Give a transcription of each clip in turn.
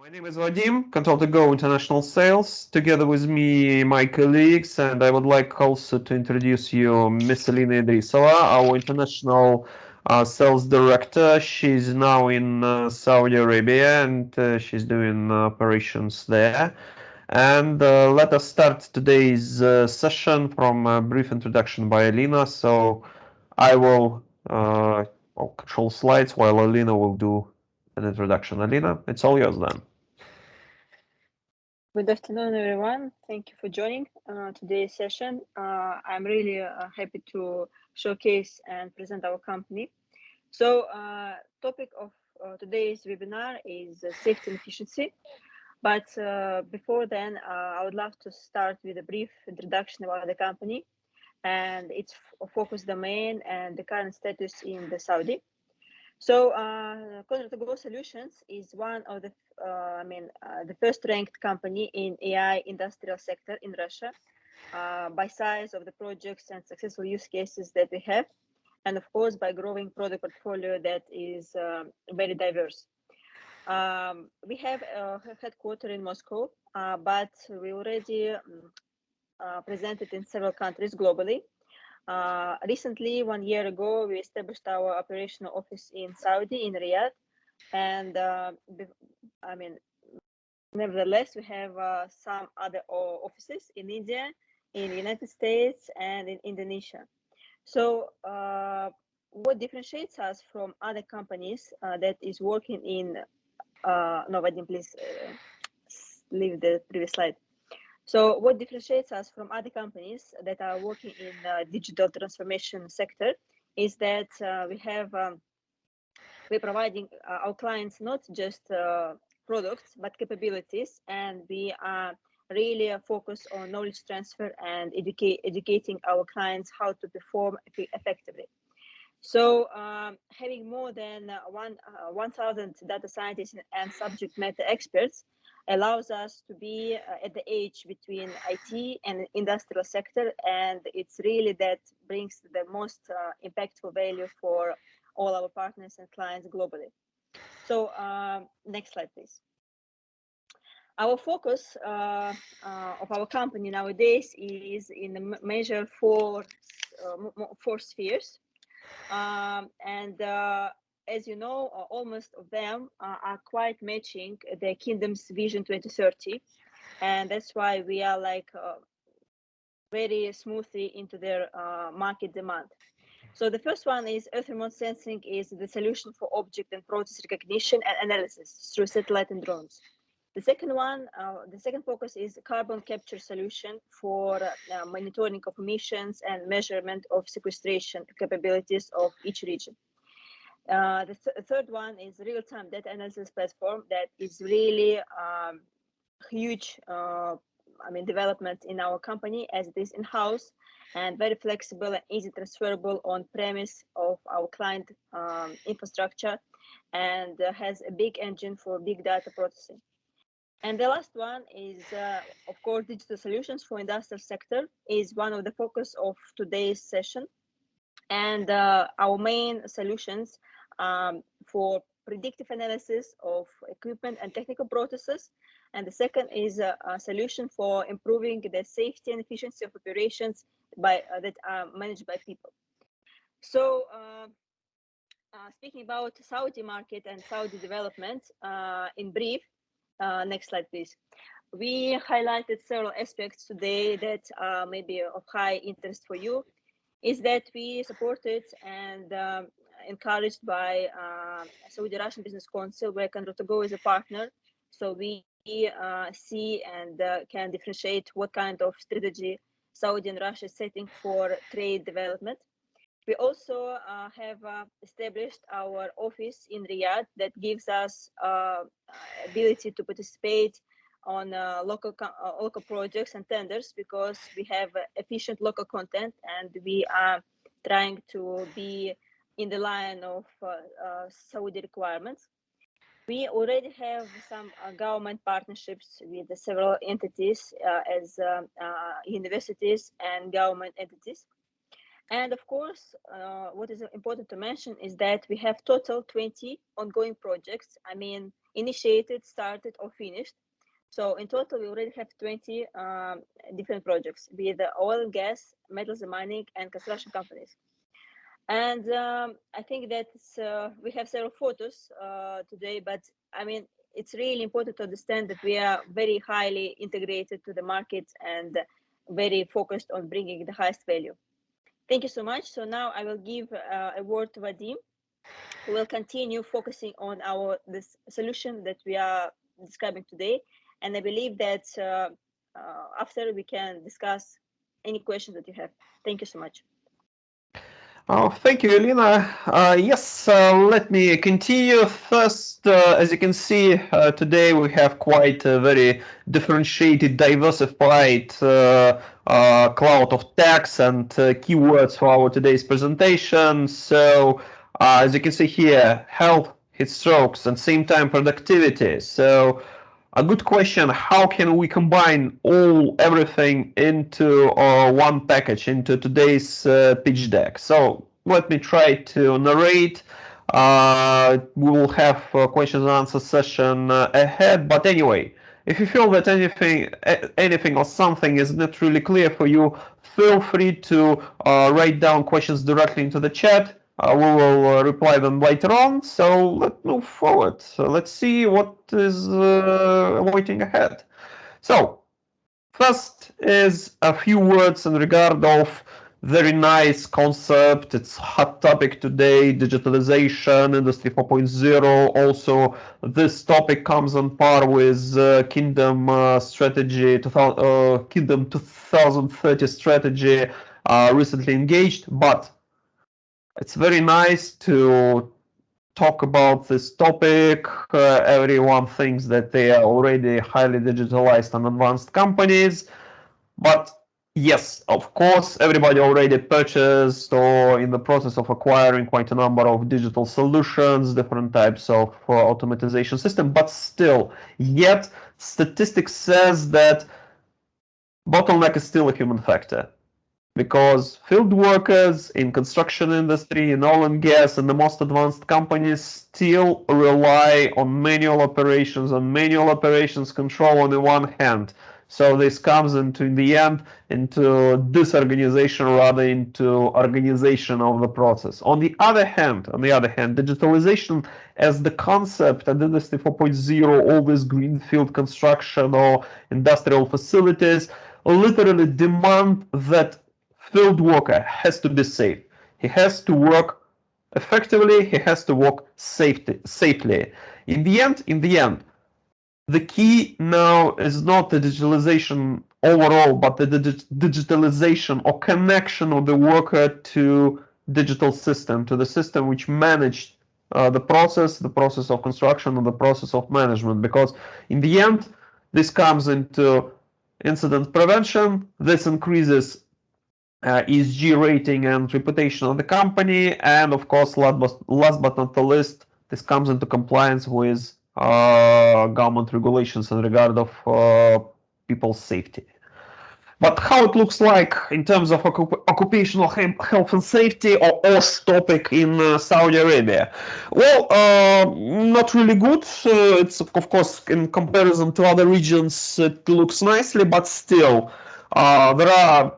My name is Vadim, consultant Go International Sales. Together with me, my colleagues, and I would like also to introduce you Miss Alina Idrisova, our international sales director. She's now in Saudi Arabia and she's doing operations there. And let us start today's session from a brief introduction by Alina. So I will I'll control slides while Alina will do an introduction. Alina, it's all yours then. Good afternoon, everyone. Thank you for joining today's session. I'm really happy to showcase and present our company. So, topic of today's webinar is safety and efficiency. But before then, I would love to start with a brief introduction about the company and its focus domain and the current status in the Saudi. So, connectedworker Solutions is one of the, the first ranked company in AI industrial sector in Russia by size of the projects and successful use cases that we have, and of course by growing product portfolio that is very diverse. We have a headquarters in Moscow, but we already presented in several countries globally. Recently, 1 year ago, we established our operational office in Saudi, in Riyadh, and nevertheless, we have some other offices in India, in the United States, and in Indonesia. So, what differentiates us from other companies that is working in? No, Vadim, please leave the previous slide. So what differentiates us from other companies that are working in digital transformation sector is that we're providing our clients not just products, but capabilities, and we are really focused on knowledge transfer and educating our clients how to perform effectively. So having more than 1,000 data scientists and subject matter experts allows us to be at the edge between IT and industrial sector, and it's really that brings the most impactful value for all our partners and clients globally. So next slide, please. Our focus of our company nowadays is in the measure four spheres. As you know, almost of them are quite matching the Kingdom's Vision 2030, and that's why we are like very smoothly into their market demand. So the first one is Earth remote sensing is the solution for object and process recognition and analysis through satellite and drones. The second one, the second focus is carbon capture solution for monitoring of emissions and measurement of sequestration capabilities of each region. The third one is real-time data analysis platform that is really huge development in our company, as it is in-house and very flexible and easy transferable on premise of our client infrastructure, and has a big engine for big data processing. And the last one is, of course, digital solutions for industrial sector is one of the focus of today's session. And our main solutions for predictive analysis of equipment and technical processes. And the second is a solution for improving the safety and efficiency of operations that are managed by people. So speaking about Saudi market and Saudi development in brief, next slide, please. We highlighted several aspects today that may be of high interest for you. Is that we supported and encouraged by Saudi Russian Business Council, where connectedworker is a partner. So we see and can differentiate what kind of strategy Saudi and Russia is setting for trade development. We also have established our office in Riyadh that gives us ability to participate on local projects and tenders, because we have efficient local content and we are trying to be in the line of Saudi requirements. We already have some government partnerships with several entities as universities and government entities. And of course, what is important to mention is that we have total 20 ongoing projects. I mean, initiated, started, or finished. So in total, we already have 20 different projects with the oil and gas, metals and mining, and construction companies. And I think that we have several photos today, but I mean, it's really important to understand that we are very highly integrated to the market and very focused on bringing the highest value. Thank you so much. So now I will give a word to Vadim, who will continue focusing on this solution that we are describing today. And I believe that after we can discuss any questions that you have. Thank you so much. Oh, thank you, Elena. Yes, let me continue. First, as you can see, today we have quite a very differentiated, diversified cloud of tags and keywords for our today's presentation. So, as you can see here, health, heat strokes, and same time productivity. So, a good question, how can we combine everything into one package, into today's pitch deck? So let me try to narrate. We will have a questions and answer session ahead, but anyway, if you feel that anything or something is not really clear for you, feel free to write down questions directly into the chat. We will reply them later on. So let's move forward. So let's see what is waiting ahead. So first is a few words in regard of very nice concept. It's hot topic today, digitalization, Industry 4.0. Also, this topic comes on par with Kingdom strategy, Kingdom 2030 strategy recently engaged, but it's very nice to talk about this topic. Everyone thinks that they are already highly digitalized and advanced companies, but yes, of course, everybody already purchased or in the process of acquiring quite a number of digital solutions, different types of automatization system, but still, yet statistics says that bottleneck is still a human factor because field workers in construction industry, in oil and gas, and the most advanced companies still rely on manual operations, control on the one hand. So this comes into, in the end, into disorganization rather into organization of the process. On the other hand, digitalization as the concept and Industry 4.0, all this greenfield construction or industrial facilities, literally demand that field worker has to be safe. He has to work effectively. He has to work safely. In the end, the key now is not the digitalization overall, but the digitalization or connection of the worker to digital system, to the system which managed the process of construction, and the process of management. Because in the end, this comes into incident prevention. This increases ESG rating and reputation of the company, and of course, last but not the least, this comes into compliance with government regulations in regard of people's safety. But how it looks like in terms of occupational health and safety, or OSH topic in Saudi Arabia? Well, not really good. It's of course in comparison to other regions, it looks nicely, but still, there are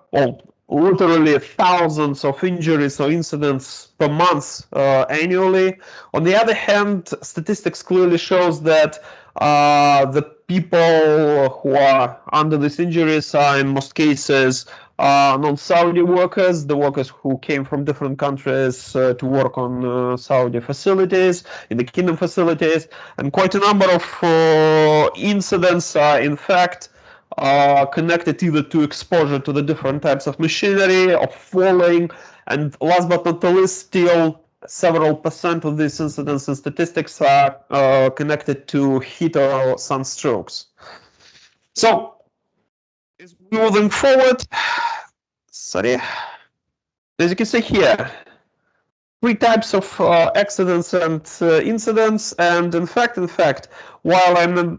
literally thousands of injuries or incidents per month annually. On the other hand, statistics clearly shows that the people who are under these injuries are in most cases non-Saudi workers, the workers who came from different countries to work on Saudi facilities, in the kingdom facilities, and quite a number of incidents are in fact connected either to exposure to the different types of machinery, of falling, and last but not the least, still several percent of these incidents and statistics are connected to heat or sunstrokes. So, moving forward, sorry, as you can see here, three types of accidents and incidents, and in fact, while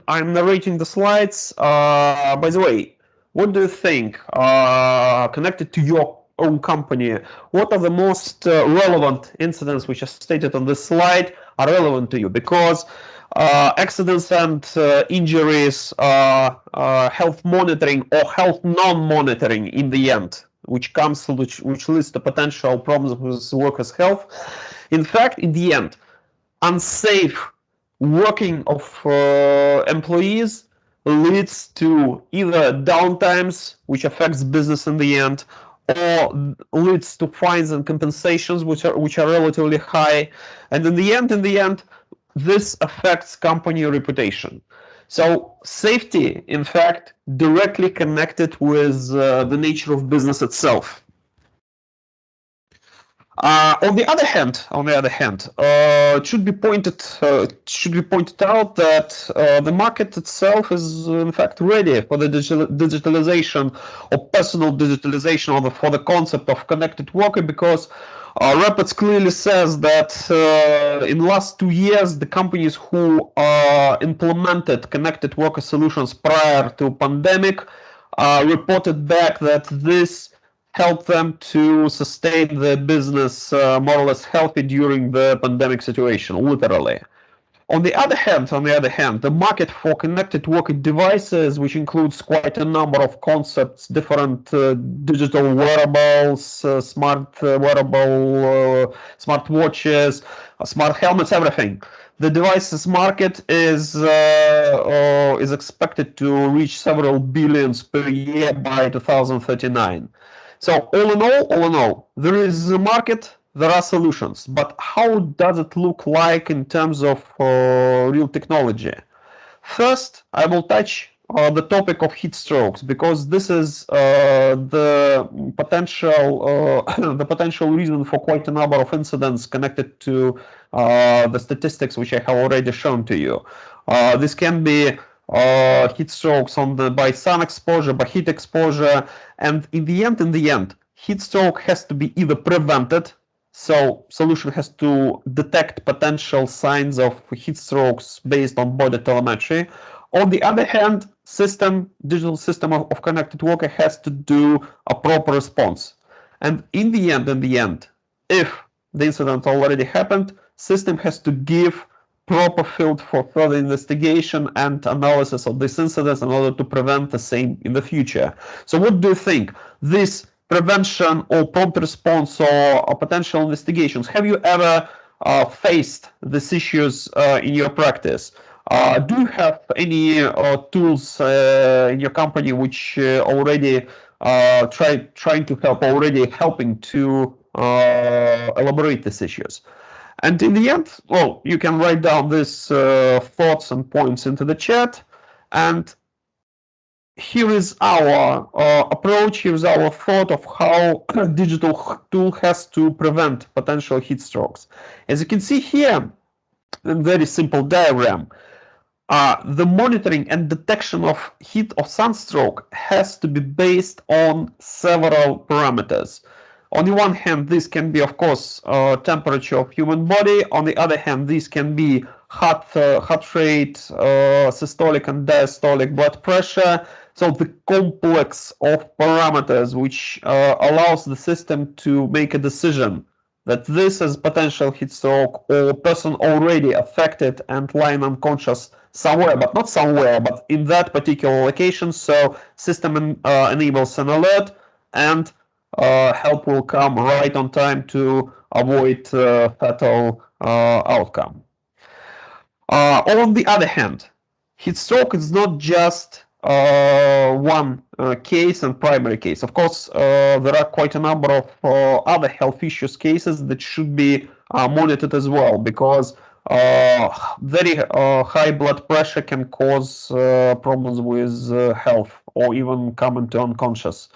I'm narrating the slides, by the way, what do you think connected to your own company, what are the most relevant incidents which are stated on this slide are relevant to you? Because accidents and injuries are health monitoring or health non-monitoring in the end, which leads to potential problems with workers' health. In fact, in the end, unsafe working of employees leads to either downtimes, which affects business in the end, or leads to fines and compensations, which are relatively high, and in the end, this affects company reputation. So safety, in fact, directly connected with the nature of business itself. On the other hand, it should be pointed out that the market itself is in fact ready for the digitalization or personal digitalization for the concept of connected worker, because Rapids clearly says that in the last 2 years, the companies who implemented connected worker solutions prior to pandemic reported back that this help them to sustain the business more or less healthy during the pandemic situation, literally. On the other hand, the market for connected working devices, which includes quite a number of concepts, different digital wearables, smart watches, smart helmets, everything. The devices market is expected to reach several billions per year by 2039. So all in all, there is a market, there are solutions, but how does it look like in terms of real technology? First, I will touch the topic of heat strokes, because this is the potential reason for quite a number of incidents connected to the statistics which I have already shown to you. This can be heat strokes by sun exposure, by heat exposure, and in the end, heat stroke has to be either prevented, so solution has to detect potential signs of heat strokes based on body telemetry. On the other hand, digital system of connected worker has to do a proper response. And in the end, if the incident already happened, system has to give proper field for further investigation and analysis of this incident in order to prevent the same in the future. So what do you think? This prevention or prompt response or potential investigations, have you ever faced these issues in your practice? Do you have any tools in your company which already trying to already helping to elaborate these issues? And in the end, well, you can write down these thoughts and points into the chat. And here is our approach, here is our thought of how a digital tool has to prevent potential heat strokes. As you can see here, a very simple diagram, the monitoring and detection of heat or sunstroke has to be based on several parameters. On the one hand, this can be, of course, temperature of human body. On the other hand, this can be heart rate, systolic and diastolic blood pressure. So the complex of parameters which allows the system to make a decision that this is potential heat stroke or person already affected and lying unconscious somewhere, but not somewhere, but in that particular location. So system enables an alert, and help will come right on time to avoid fatal outcome. On the other hand, heat stroke is not just one case and primary case. Of course, there are quite a number of other health issues cases that should be monitored as well, because very high blood pressure can cause problems with health or even come into unconscious,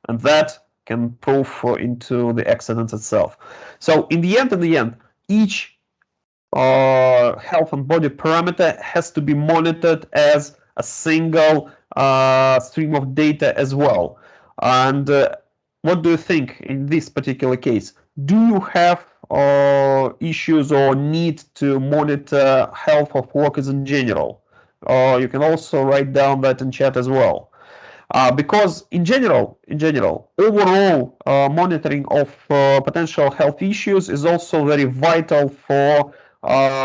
and that can prove into the accident itself. So in the end, each health and body parameter has to be monitored as a single stream of data as well. And what do you think in this particular case? Do you have issues or need to monitor health of workers in general? You can also write down that in chat as well. Because in general, overall monitoring of potential health issues is also very vital for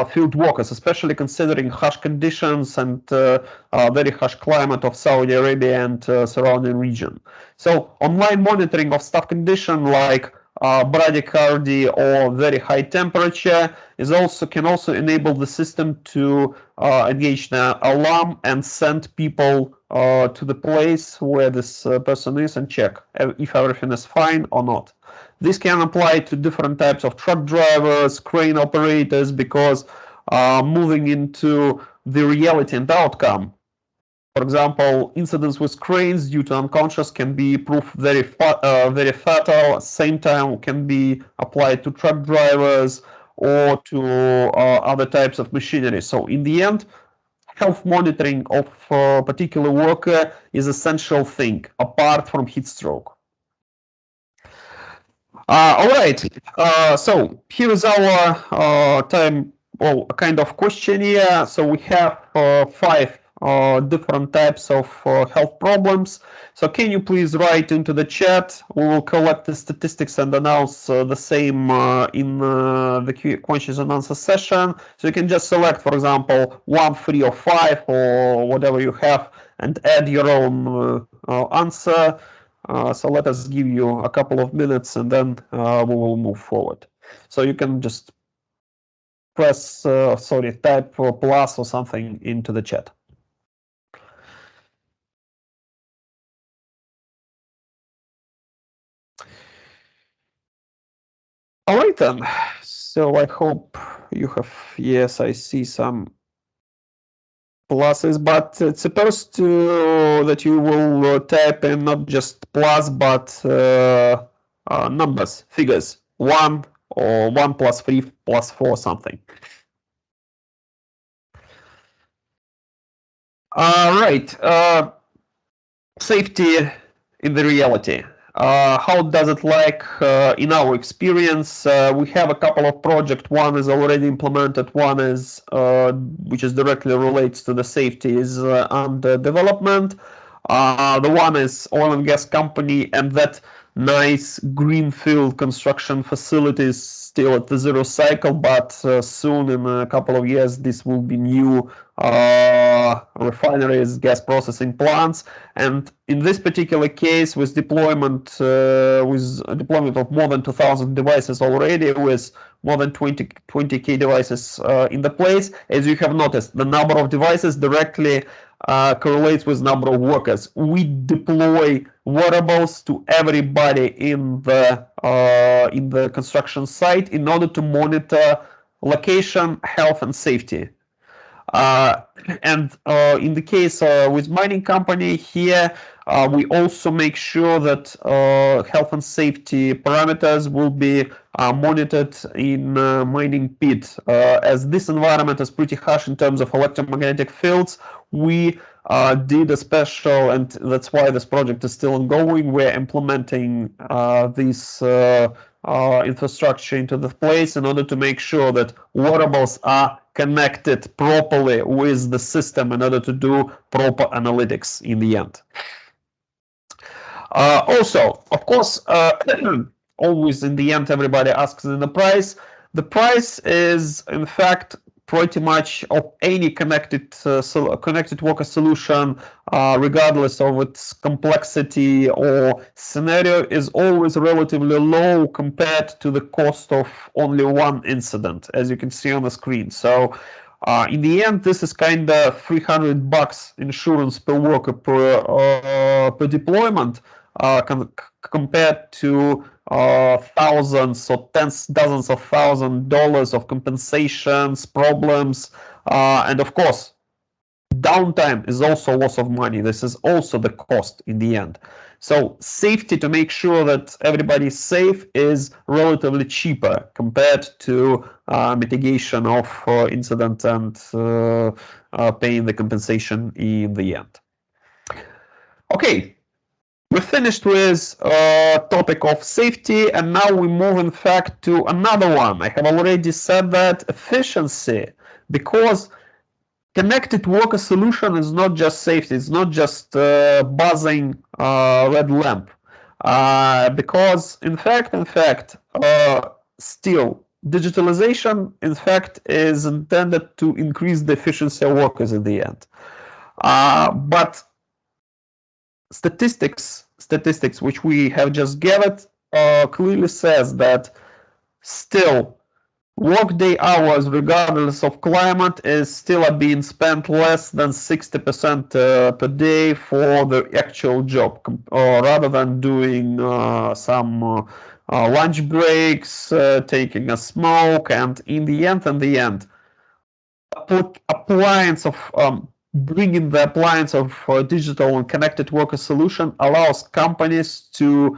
field workers, especially considering harsh conditions and very harsh climate of Saudi Arabia and surrounding region. So online monitoring of staff condition like bradycardia or very high temperature can also enable the system to engage the alarm and send people to the place where this person is and check if everything is fine or not. This can apply to different types of truck drivers, crane operators, because moving into the reality and outcome. For example, incidents with cranes due to unconscious can be proved very fatal. At the same time, can be applied to truck drivers or to other types of machinery. So in the end, health monitoring of a particular worker is essential thing apart from heat stroke. All right. So here is our time, well, kind of questionnaire. So we have five different types of health problems. So can you please write into the chat? We will collect the statistics and announce the same in the questions and answer session. So you can just select, for example, 1, 3, or 5, or whatever you have, and add your own answer. So let us give you a couple of minutes and then we will move forward. So you can just press, type plus or something into the chat. All right then. So I hope you have, yes, I see some pluses, but it's supposed to that you will type in not just plus, but numbers, figures, 1 or 1 plus 3 plus 4 something. All right. Safety in the reality. How does it like in our experience? We have a couple of projects. One is already implemented. One is which is directly relates to the safety is under development. The one is oil and gas company, and that nice greenfield construction facilities still at the zero cycle, but soon in a couple of years this will be new refineries, gas processing plants, and in this particular case, with deployment of more than 2,000 devices already, with more than 20K devices in the place, as you have noticed, the number of devices directly correlates with number of workers. We deploy wearables to everybody in the construction site in order to monitor location, health, and safety. And in the case with mining company here, we also make sure that health and safety parameters will be monitored in mining pit. As this environment is pretty harsh in terms of electromagnetic fields, we did a special, and that's why this project is still ongoing. We're implementing this infrastructure into the place in order to make sure that wearables are connected properly with the system in order to do proper analytics in the end. Also, of course, always in the end, everybody asks in the price. The price is, in fact, pretty much of any connected worker solution, regardless of its complexity or scenario, is always relatively low compared to the cost of only one incident, as you can see on the screen. So in the end, this is kind of $300 insurance per worker per deployment, compared to thousands or dozens of $1,000s of compensations, problems, and of course, downtime is also loss of money. This is also the cost in the end. So safety, to make sure that everybody is safe, is relatively cheaper compared to mitigation of incident and paying the compensation in the end. Okay, we finished with topic of safety, and now we move in fact to another one. I have already said that efficiency, because connected worker solution is not just safety, it's not just buzzing red lamp. Because still, digitalization, in fact, is intended to increase the efficiency of workers in the end. But statistics which we have just gathered clearly says that still workday hours, regardless of climate, is still being spent less than 60% per day for the actual job, rather than doing some lunch breaks, taking a smoke, and in the end, appliance of bringing the appliance of digital and connected worker solution allows companies to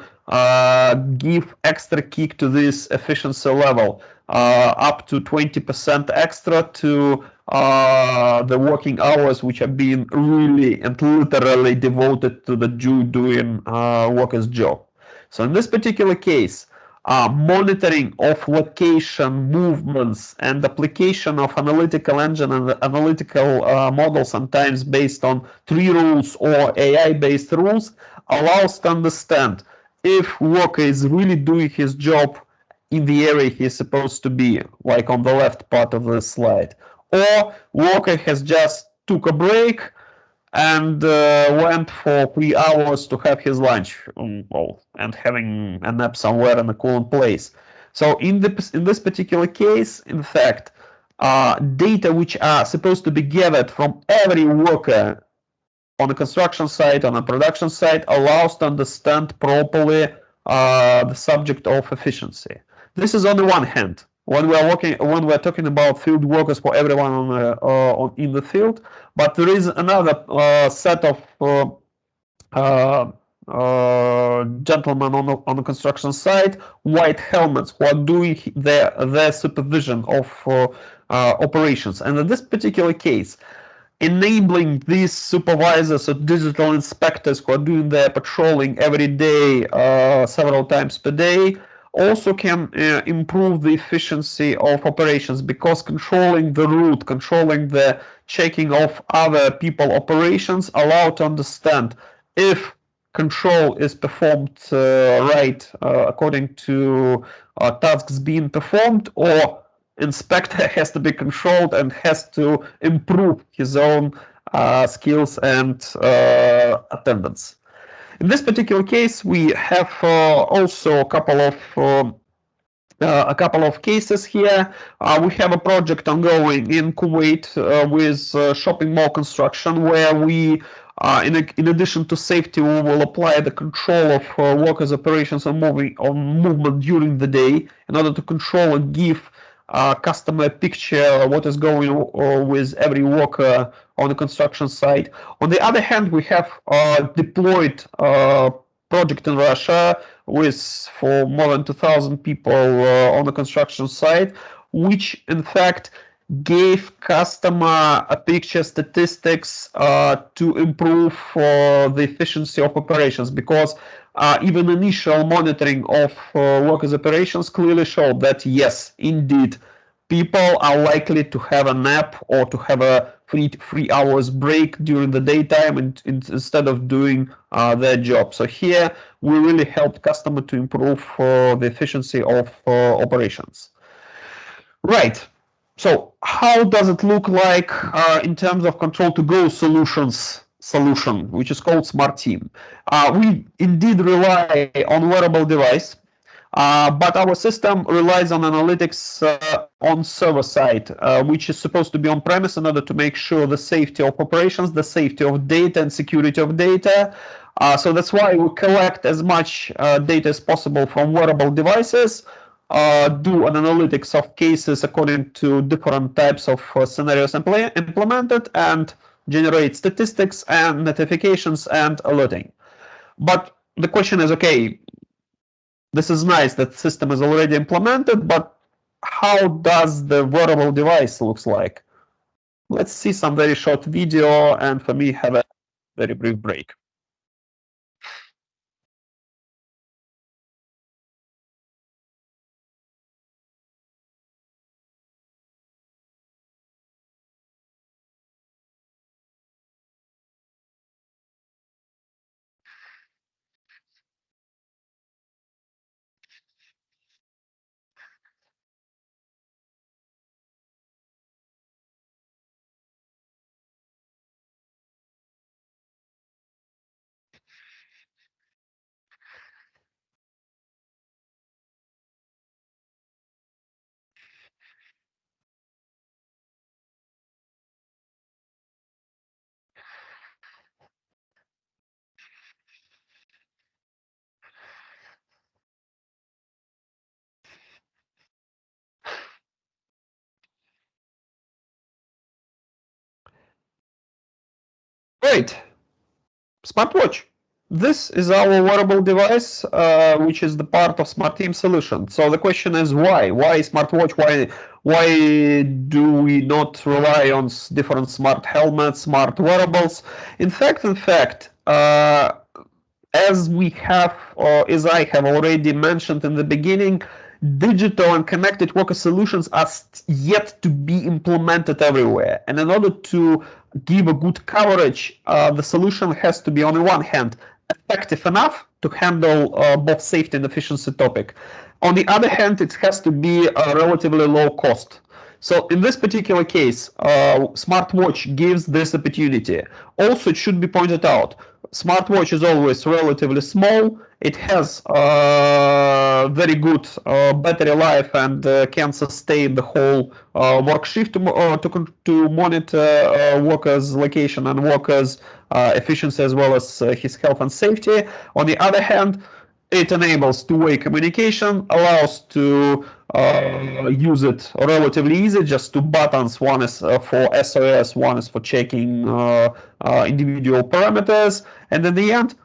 give extra kick to this efficiency level, up to 20% extra to the working hours which are being really and literally devoted to the Jew doing worker's job. So in this particular case, monitoring of location movements and application of analytical engine and analytical model, sometimes based on tree rules or AI based rules, allows to understand if worker is really doing his job in the area he's supposed to be, like on the left part of the slide, or worker has just took a break and went for 3 hours to have his lunch, and having a nap somewhere in a cool place. So in this particular case, in fact, data which are supposed to be gathered from every worker on a construction site, on a production site, allows to understand properly the subject of efficiency. This is on the one hand. When we're talking about field workers for everyone in the field, but there is another set of gentlemen on the construction site, white helmets, who are doing their supervision of operations. And in this particular case, enabling these supervisors or digital inspectors who are doing their patrolling every day, several times per day, also can improve the efficiency of operations, because controlling the route, controlling the checking of other people operations allow to understand if control is performed right, according to tasks being performed, or inspector has to be controlled and has to improve his own skills and attendance. In this particular case, we have also a couple of cases here. We have a project ongoing in Kuwait with shopping mall construction, where we, in addition to safety, we will apply the control of workers' operations on movement during the day, in order to control and give customer picture of what is going on with every worker on the construction site. On the other hand, we have deployed project in Russia with for more than 2,000 people on the construction site, which in fact gave customer a picture statistics to improve the efficiency of operations, because even initial monitoring of workers' operations clearly showed that yes, indeed, people are likely to have a nap or to have a 3 hours break during the daytime instead of doing their job. So here we really helped customer to improve the efficiency of operations. Right. So how does it look like in terms of control to go solution, which is called smartteam? We indeed rely on wearable device, but our system relies on analytics on server side, which is supposed to be on premise in order to make sure the safety of operations, the safety of data, and security of data. So that's why we collect as much data as possible from wearable devices, do an analytics of cases according to different types of scenarios implemented, and generate statistics and notifications and alerting. But the question is, okay, this is nice that the system is already implemented, but how does the wearable device looks like? Let's see some very short video, and for me have a very brief break. Right. Smartwatch. This is our wearable device, which is the part of SmartTeam solution. So the question is why? Why smartwatch? Why do we not rely on different smart helmets, smart wearables? In fact, as we have, or as I have already mentioned in the beginning, digital and connected worker solutions are yet to be implemented everywhere. And in order to give a good coverage, the solution has to be, on the one hand, effective enough to handle both safety and efficiency topic. On the other hand, it has to be relatively low cost. So in this particular case, smartwatch gives this opportunity. Also, it should be pointed out, smartwatch is always relatively small. It has very good battery life and can sustain the whole work shift to monitor workers' location and workers' efficiency as well as his health and safety. On the other hand, it enables two-way communication, allows to use it relatively easy, just two buttons. One is for SOS, one is for checking individual parameters. And in the end,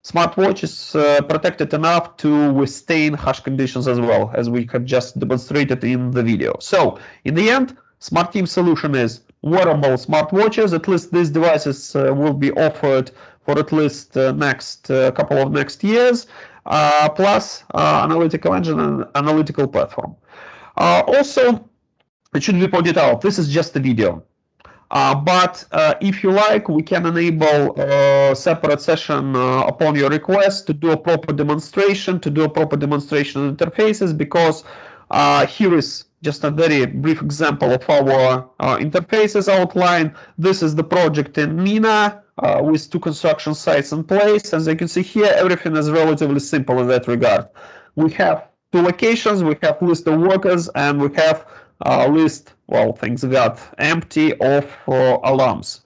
smartwatch is protected enough to withstand harsh conditions as well, as we have just demonstrated in the video. So in the end, SmartTeam solution is wearable smartwatches. At least these devices will be offered for at least next couple of next years, plus analytical engine and analytical platform. Also, it should be pointed out, this is just a video. But if you like, we can enable a separate session upon your request to do a proper demonstration, interfaces, because here is just a very brief example of our interfaces outline. This is the project in Mina with two construction sites in place. As you can see here, everything is relatively simple in that regard. We have two locations, we have list of workers, and we have list, well, thanks God, empty of alarms.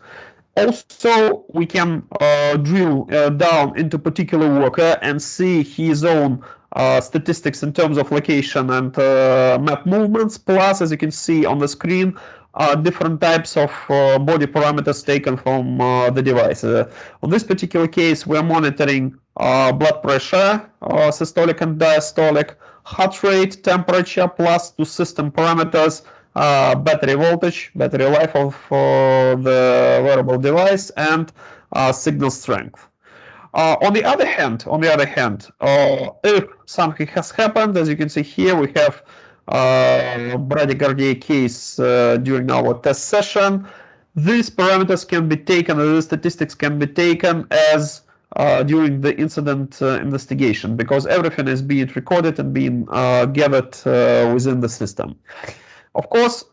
Also, we can drill down into particular worker and see his own statistics in terms of location and map movements. Plus, as you can see on the screen, different types of body parameters taken from the device. On this particular case, we're monitoring blood pressure, systolic and diastolic, heart rate, temperature, plus two system parameters, battery voltage, battery life of the wearable device, and signal strength. On the other hand, if something has happened, as you can see here, we have bradycardia case during our test session. These parameters can be taken, the statistics can be taken as during the incident investigation, because everything is being recorded and being gathered within the system. Of course,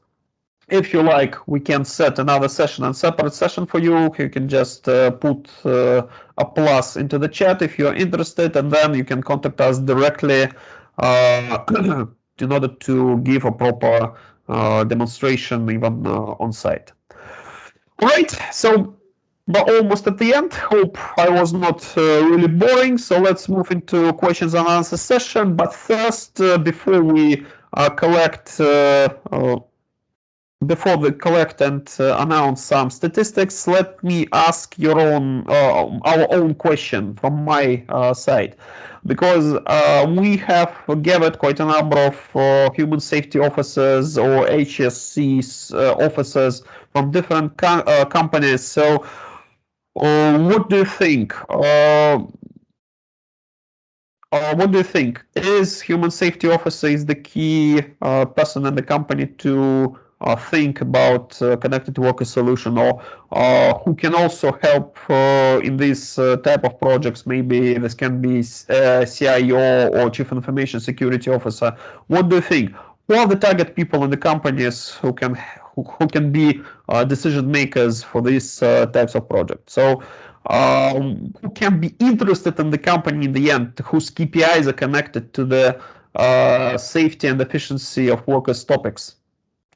if you like, we can set another session and separate session for you. You can just put a plus into the chat if you're interested, and then you can contact us directly in order to give a proper demonstration even on site. All right, so we're almost at the end. Hope I was not really boring. So let's move into questions and answer session. But first, before we collect and announce some statistics, let me ask our own question from my side, because we have gathered quite a number of human safety officers or HSCs officers from different companies. So, what do you think? What do you think? Is human safety officer is the key person in the company to think about connected worker solution, or who can also help in this type of projects? Maybe this can be CIO or Chief Information Security Officer. What do you think? Who are the target people in the companies who can be decision makers for these types of projects? So who can be interested in the company in the end, whose KPIs are connected to the safety and efficiency of workers' topics.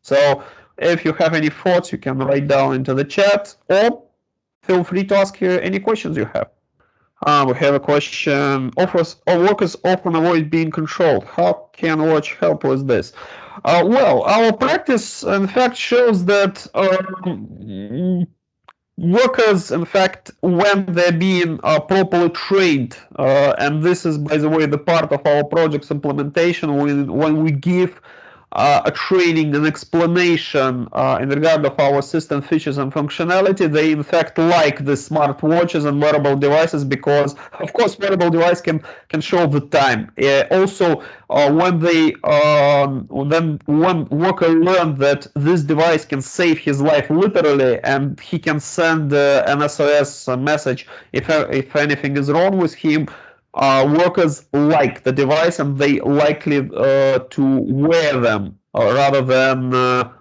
So if you have any thoughts, you can write down into the chat, or feel free to ask here any questions you have. We have a question. Workers often avoid being controlled. How can watch help with this? Well, our practice, in fact, shows that workers, in fact, when they're being properly trained, and this is, by the way, the part of our project's implementation, when we give a training and explanation in regard of our system features and functionality, they in fact like the smart watches and wearable devices because, of course, wearable device can show the time. Also, when they then one worker learned that this device can save his life literally, and he can send an SOS message if anything is wrong with him. Workers like the device and they likely to wear them rather than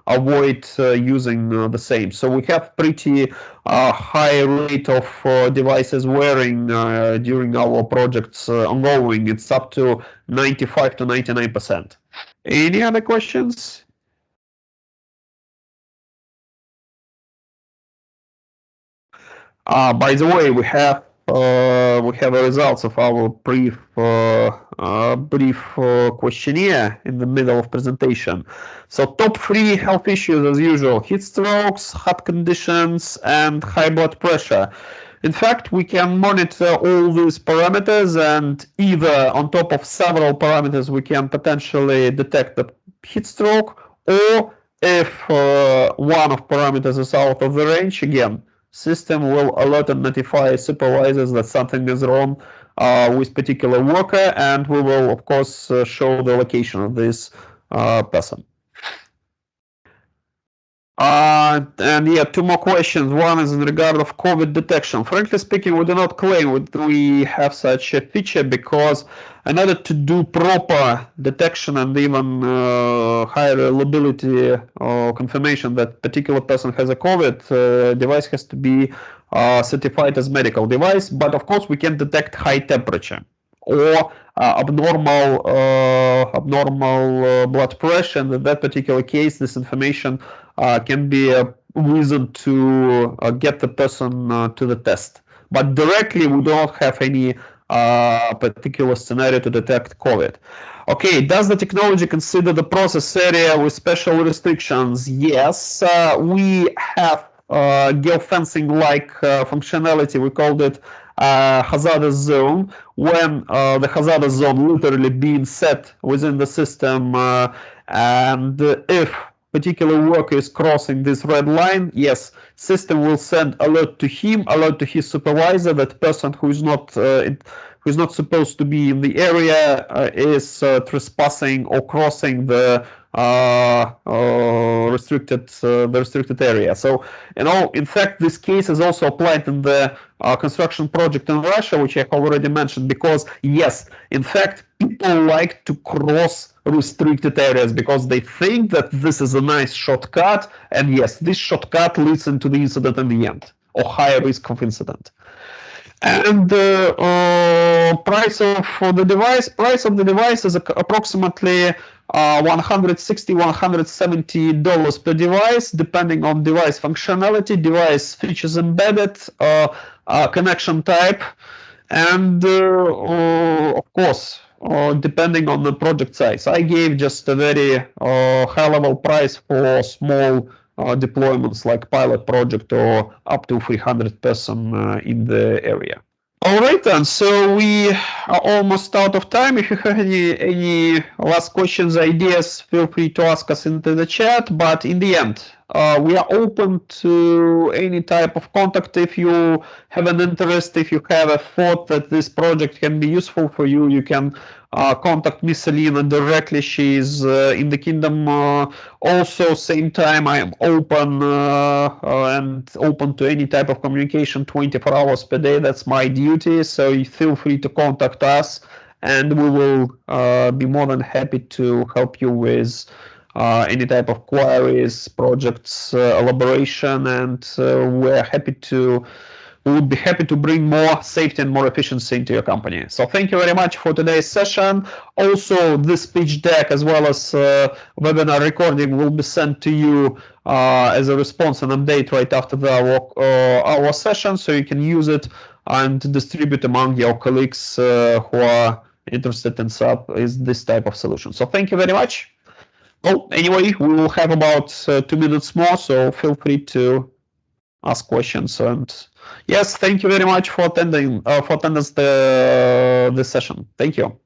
avoid using the same. So we have pretty high rate of devices wearing during our projects ongoing. It's up to 95 to 99%. Any other questions? By the way, we have the results of our brief questionnaire in the middle of presentation. So top three health issues as usual: heat strokes, heart conditions, and high blood pressure. In fact, we can monitor all these parameters, and either on top of several parameters, we can potentially detect the heat stroke, or if one of parameters is out of the range, again, system will alert and notify supervisors that something is wrong with particular worker, and we will, of course, show the location of this person. And yeah, two more questions. One is in regard of COVID detection. Frankly speaking, we do not claim we have such a feature because in order to do proper detection and even higher reliability or confirmation that particular person has a COVID, device has to be certified as medical device. But of course, we can detect high temperature or abnormal blood pressure. And in that particular case, this information can be a reason to get the person to the test. But directly, we don't have any particular scenario to detect COVID. Okay, does the technology consider the process area with special restrictions? Yes, we have geofencing like functionality. We called it hazardous zone. When the hazardous zone literally being set within the system, and if particular worker is crossing this red line, yes, system will send alert to him, alert to his supervisor that person who is not supposed to be in the area is trespassing or crossing the restricted area. So, in fact, this case is also applied in the construction project in Russia, which I already mentioned, because yes, in fact, people like to cross restricted areas because they think that this is a nice shortcut, and yes, this shortcut leads into the incident in the end, or higher risk of incident. And the price of the device is approximately $160–170 per device, depending on device functionality, device features embedded, connection type, and of course, depending on the project size. I gave just a very high-level price for small deployments like pilot project or up to 300 person in the area. All right then, so we are almost out of time. If you have any last questions, ideas, feel free to ask us into the chat. But in the end, we are open to any type of contact. If you have an interest, if you have a thought that this project can be useful for you, you can contact Miss Alina directly. She is in the kingdom. Also, same time, I am open and open to any type of communication 24 hours per day. That's my duty. So you feel free to contact us, and we will be more than happy to help you with any type of queries, projects, elaboration, and we would be happy to bring more safety and more efficiency into your company. So thank you very much for today's session. Also, this pitch deck as well as webinar recording will be sent to you as a response and update right after our session, so you can use it and distribute among your colleagues who are interested in this type of solution. So thank you very much. Oh, anyway, we will have about 2 minutes more, so feel free to ask questions. And yes, thank you very much for attending the session. Thank you.